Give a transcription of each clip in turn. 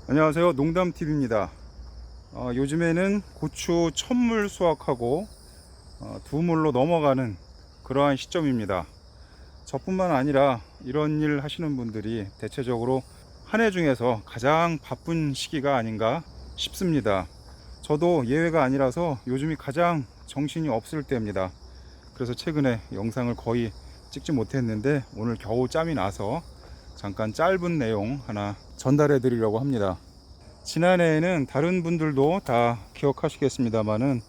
안녕하세요, 농담TV입니다. 요즘에는 고추 첫물 수확하고 두물로 넘어가는 그러한 시점입니다. 저뿐만 아니라 이런 일 하시는 분들이 대체적으로 한 해 중에서 가장 바쁜 시기가 아닌가 싶습니다. 저도 예외가 아니라서 요즘이 가장 정신이 없을 때입니다. 그래서 최근에 영상을 거의 찍지 못했는데 오늘 겨우 짬이 나서 잠깐 짧은 내용 하나 전달해 드리려고 합니다. 지난해에는 다른 분들도 다 기억하시겠습니다만은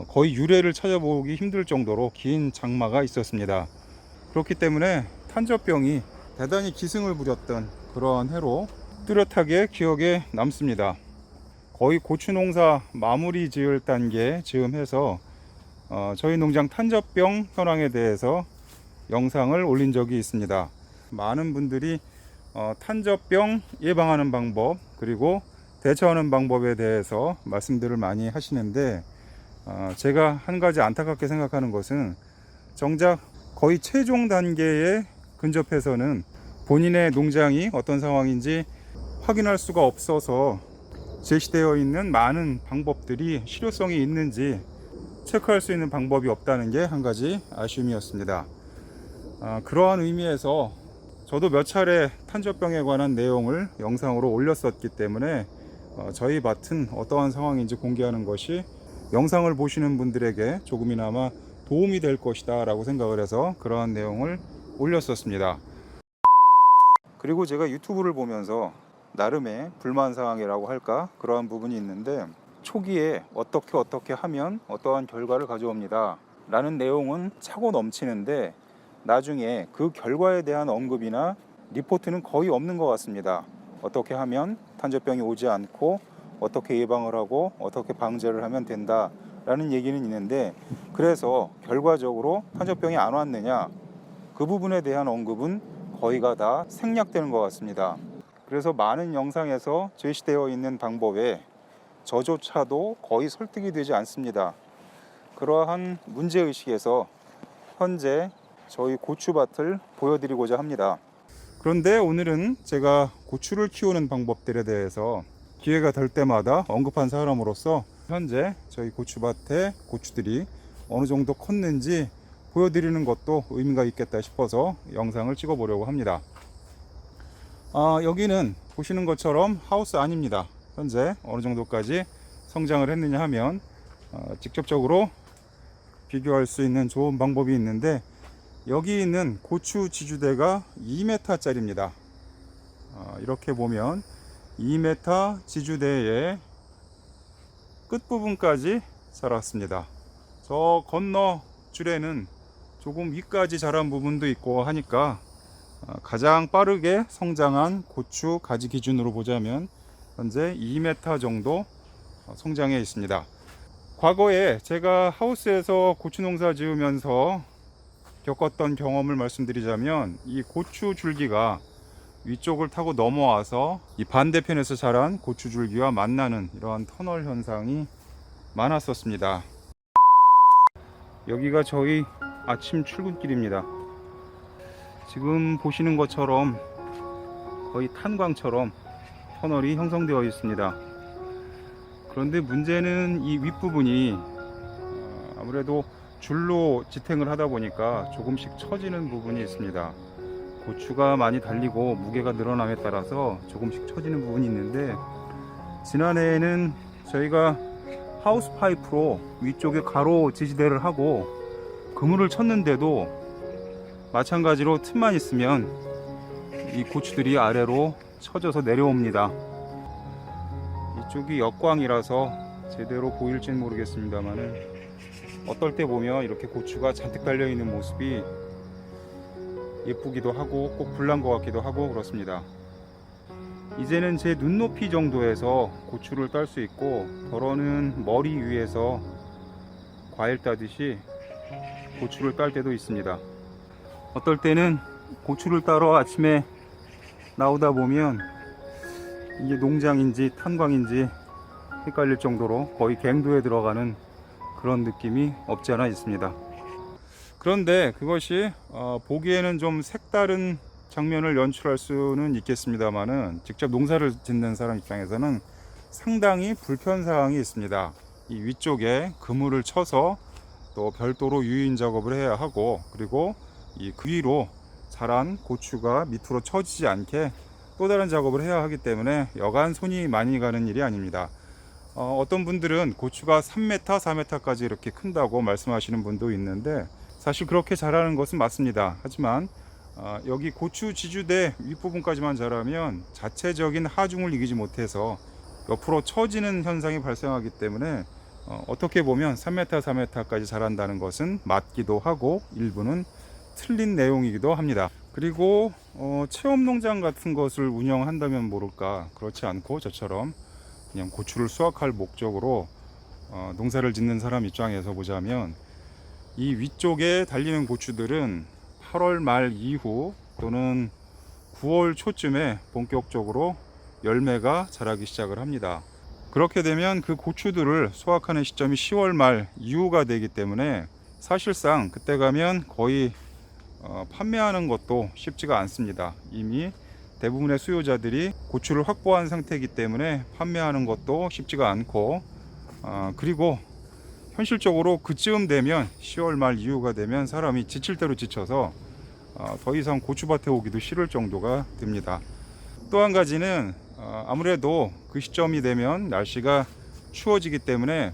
거의 유래를 찾아보기 힘들 정도로 긴 장마가 있었습니다. 그렇기 때문에 탄저병이 대단히 기승을 부렸던 그런 해로 뚜렷하게 기억에 남습니다. 거의 고추 농사 마무리 지을 단계 즈음해서 저희 농장 탄저병 현황에 대해서 영상을 올린 적이 있습니다. 많은 분들이 탄저병 예방하는 방법 그리고 대처하는 방법에 대해서 말씀들을 많이 하시는데 제가 한 가지 안타깝게 생각하는 것은 정작 거의 최종 단계에 근접해서는 본인의 농장이 어떤 상황인지 확인할 수가 없어서 제시되어 있는 많은 방법들이 실효성이 있는지 체크할 수 있는 방법이 없다는 게 한 가지 아쉬움이었습니다. 그러한 의미에서 저도 몇 차례 탄저병에 관한 내용을 영상으로 올렸었기 때문에 저희 밭은 어떠한 상황인지 공개하는 것이 영상을 보시는 분들에게 조금이나마 도움이 될 것이다 라고 생각을 해서 그러한 내용을 올렸었습니다. 그리고 제가 유튜브를 보면서 나름의 불만사항이라고 할까 그러한 부분이 있는데, 초기에 어떻게 하면 어떠한 결과를 가져옵니다 라는 내용은 차고 넘치는데 나중에 그 결과에 대한 언급이나 리포트는 거의 없는 것 같습니다. 어떻게 하면 탄저병이 오지 않고 어떻게 예방을 하고 어떻게 방제를 하면 된다 라는 얘기는 있는데, 그래서 결과적으로 탄저병이 안 왔느냐 그 부분에 대한 언급은 거의가 다 생략되는 것 같습니다. 그래서 많은 영상에서 제시되어 있는 방법에 저조차도 거의 설득이 되지 않습니다. 그러한 문제의식에서 현재 저희 고추밭을 보여드리고자 합니다. 그런데 오늘은 제가 고추를 키우는 방법들에 대해서 기회가 될 때마다 언급한 사람으로서 현재 저희 고추밭의 고추들이 어느 정도 컸는지 보여드리는 것도 의미가 있겠다 싶어서 영상을 찍어 보려고 합니다. 여기는 보시는 것처럼 하우스 안입니다. 현재 어느 정도까지 성장을 했느냐 하면 직접적으로 비교할 수 있는 좋은 방법이 있는데, 여기 있는 고추 지주대가 2m 짜리입니다. 이렇게 보면 2m 지주대의 끝부분까지 자랐습니다. 저 건너 줄에는 조금 위까지 자란 부분도 있고 하니까 가장 빠르게 성장한 고추 가지 기준으로 보자면 현재 2m 정도 성장해 있습니다. 과거에 제가 하우스에서 고추 농사 지으면서 겪었던 경험을 말씀드리자면, 이 고추 줄기가 위쪽을 타고 넘어와서 이 반대편에서 자란 고추 줄기와 만나는 이러한 터널 현상이 많았었습니다. 여기가 저희 아침 출근길입니다. 지금 보시는 것처럼 거의 탄광처럼 터널이 형성되어 있습니다. 그런데 문제는 이 윗부분이 아무래도 줄로 지탱을 하다 보니까 조금씩 처지는 부분이 있습니다. 고추가 많이 달리고 무게가 늘어남에 따라서 조금씩 처지는 부분이 있는데, 지난해에는 저희가 하우스 파이프로 위쪽에 가로 지지대를 하고 그물을 쳤는데도 마찬가지로 틈만 있으면 이 고추들이 아래로 처져서 내려옵니다. 이쪽이 역광이라서 제대로 보일지는 모르겠습니다만은 어떨 때 보면 이렇게 고추가 잔뜩 달려있는 모습이 예쁘기도 하고 꼭 불난 것 같기도 하고 그렇습니다. 이제는 제 눈높이 정도에서 고추를 딸 수 있고, 덜어는 머리 위에서 과일 따듯이 고추를 딸 때도 있습니다. 어떨 때는 고추를 따러 아침에 나오다 보면 이게 농장인지 탄광인지 헷갈릴 정도로 거의 갱도에 들어가는 그런 느낌이 없지 않아 있습니다. 그런데 그것이 보기에는 좀 색다른 장면을 연출할 수는 있겠습니다만은 직접 농사를 짓는 사람 입장에서는 상당히 불편사항이 있습니다. 이 위쪽에 그물을 쳐서 또 별도로 유인 작업을 해야 하고, 그리고 이 그 위로 자란 고추가 밑으로 처지지 않게 또 다른 작업을 해야 하기 때문에 여간 손이 많이 가는 일이 아닙니다. 어떤 분들은 고추가 3m, 4m까지 이렇게 큰다고 말씀하시는 분도 있는데, 사실 그렇게 자라는 것은 맞습니다. 하지만 여기 고추 지주대 윗부분까지만 자라면 자체적인 하중을 이기지 못해서 옆으로 처지는 현상이 발생하기 때문에 어떻게 보면 3m, 4m까지 자란다는 것은 맞기도 하고 일부는 틀린 내용이기도 합니다. 그리고 체험농장 같은 것을 운영한다면 모를까, 그렇지 않고 저처럼 그냥 고추를 수확할 목적으로 농사를 짓는 사람 입장에서 보자면, 이 위쪽에 달리는 고추들은 8월 말 이후 또는 9월 초쯤에 본격적으로 열매가 자라기 시작을 합니다. 그렇게 되면 그 고추들을 수확하는 시점이 10월 말 이후가 되기 때문에 사실상 그때 가면 거의 판매하는 것도 쉽지가 않습니다. 이미 대부분의 수요자들이 고추를 확보한 상태이기 때문에 판매하는 것도 쉽지가 않고, 그리고 현실적으로 그쯤 되면 10월 말 이후가 되면 사람이 지칠 대로 지쳐서 더 이상 고추밭에 오기도 싫을 정도가 됩니다. 또 한 가지는 아무래도 그 시점이 되면 날씨가 추워지기 때문에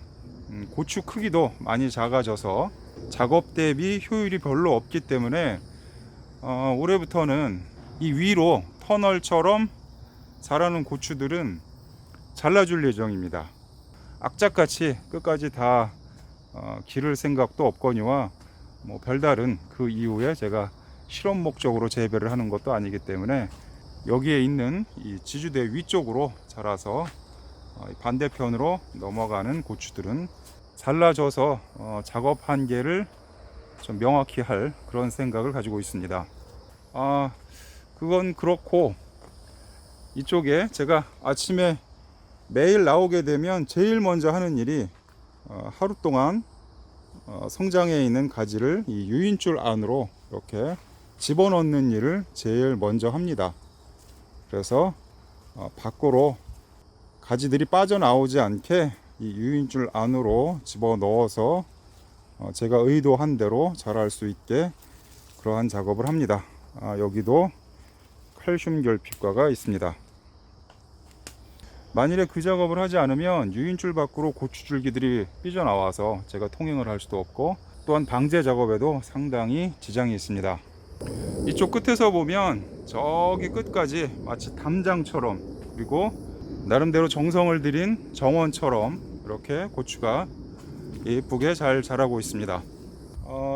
고추 크기도 많이 작아져서 작업 대비 효율이 별로 없기 때문에 올해부터는 이 위로 터널처럼 자라는 고추들은 잘라줄 예정입니다. 악착같이 끝까지 다 기를 생각도 없거니와 뭐 별다른 그 이후에 제가 실험 목적으로 재배를 하는 것도 아니기 때문에 여기에 있는 이 지주대 위쪽으로 자라서 반대편으로 넘어가는 고추들은 잘라져서 작업 한계를 좀 명확히 할 그런 생각을 가지고 있습니다. 그건 그렇고, 이쪽에 제가 아침에 매일 나오게 되면 제일 먼저 하는 일이 하루 동안 성장해 있는 가지를 이 유인줄 안으로 이렇게 집어넣는 일을 제일 먼저 합니다. 그래서 밖으로 가지들이 빠져나오지 않게 이 유인줄 안으로 집어넣어서 제가 의도한 대로 자랄 수 있게 그러한 작업을 합니다. 여기도 칼슘 결핍과가 있습니다. 만일에 그 작업을 하지 않으면 유인줄 밖으로 고추줄기들이 삐져나와서 제가 통행을 할 수도 없고, 또한 방제 작업에도 상당히 지장이 있습니다. 이쪽 끝에서 보면 저기 끝까지 마치 담장처럼, 그리고 나름대로 정성을 들인 정원처럼 이렇게 고추가 예쁘게 잘 자라고 있습니다.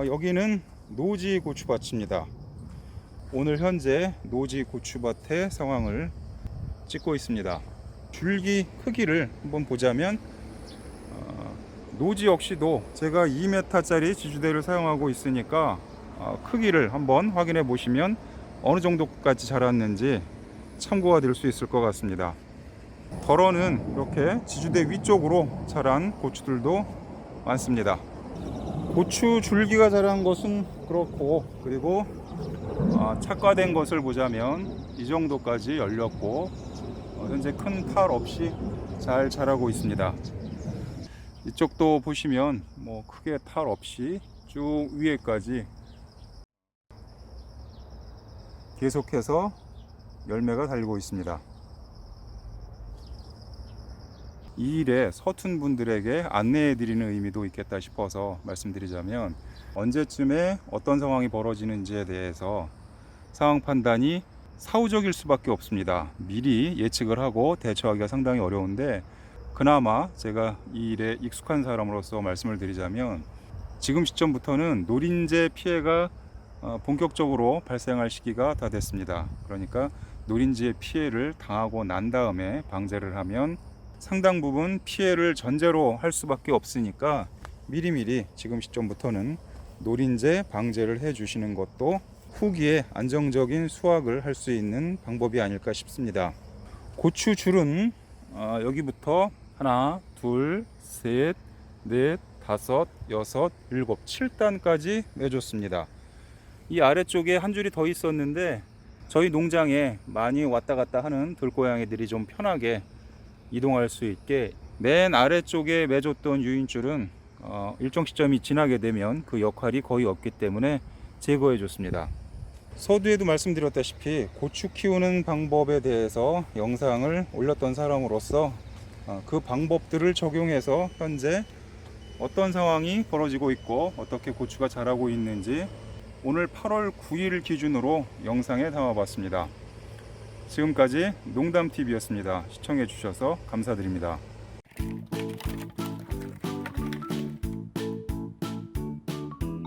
여기는 노지 고추밭입니다. 오늘 현재 노지 고추밭의 상황을 찍고 있습니다. 줄기 크기를 한번 보자면 노지 역시도 제가 2m짜리 지주대를 사용하고 있으니까 크기를 한번 확인해 보시면 어느 정도까지 자랐는지 참고가 될 수 있을 것 같습니다. 덜어는 이렇게 지주대 위쪽으로 자란 고추들도 많습니다. 고추 줄기가 자란 것은 그렇고, 그리고 착과된 것을 보자면 이 정도까지 열렸고 현재 큰 탈 없이 잘 자라고 있습니다. 이쪽도 보시면 뭐 크게 탈 없이 쭉 위에까지 계속해서 열매가 달리고 있습니다. 이 일에 서툰 분들에게 안내해 드리는 의미도 있겠다 싶어서 말씀드리자면, 언제쯤에 어떤 상황이 벌어지는지에 대해서 상황 판단이 사후적일 수밖에 없습니다. 미리 예측을 하고 대처하기가 상당히 어려운데, 그나마 제가 이 일에 익숙한 사람으로서 말씀을 드리자면, 지금 시점부터는 노린재 피해가 본격적으로 발생할 시기가 다 됐습니다. 그러니까 노린재 피해를 당하고 난 다음에 방제를 하면 상당 부분 피해를 전제로 할 수밖에 없으니까 미리미리 지금 시점부터는 노린재 방제를 해 주시는 것도 후기에 안정적인 수확을 할 수 있는 방법이 아닐까 싶습니다. 고추 줄은 여기부터 하나, 둘, 셋, 넷, 다섯, 여섯, 일곱, 7단까지 내줬습니다. 이 아래쪽에 한 줄이 더 있었는데 저희 농장에 많이 왔다 갔다 하는 들고양이들이 좀 편하게 이동할 수 있게 맨 아래쪽에 매줬던 유인줄은 일정 시점이 지나게 되면 그 역할이 거의 없기 때문에 제거해 줬습니다. 서두에도 말씀드렸다시피 고추 키우는 방법에 대해서 영상을 올렸던 사람으로서 그 방법들을 적용해서 현재 어떤 상황이 벌어지고 있고 어떻게 고추가 자라고 있는지 오늘 8월 9일 기준으로 영상에 담아봤습니다. 지금까지 농담TV였습니다. 시청해 주셔서 감사드립니다.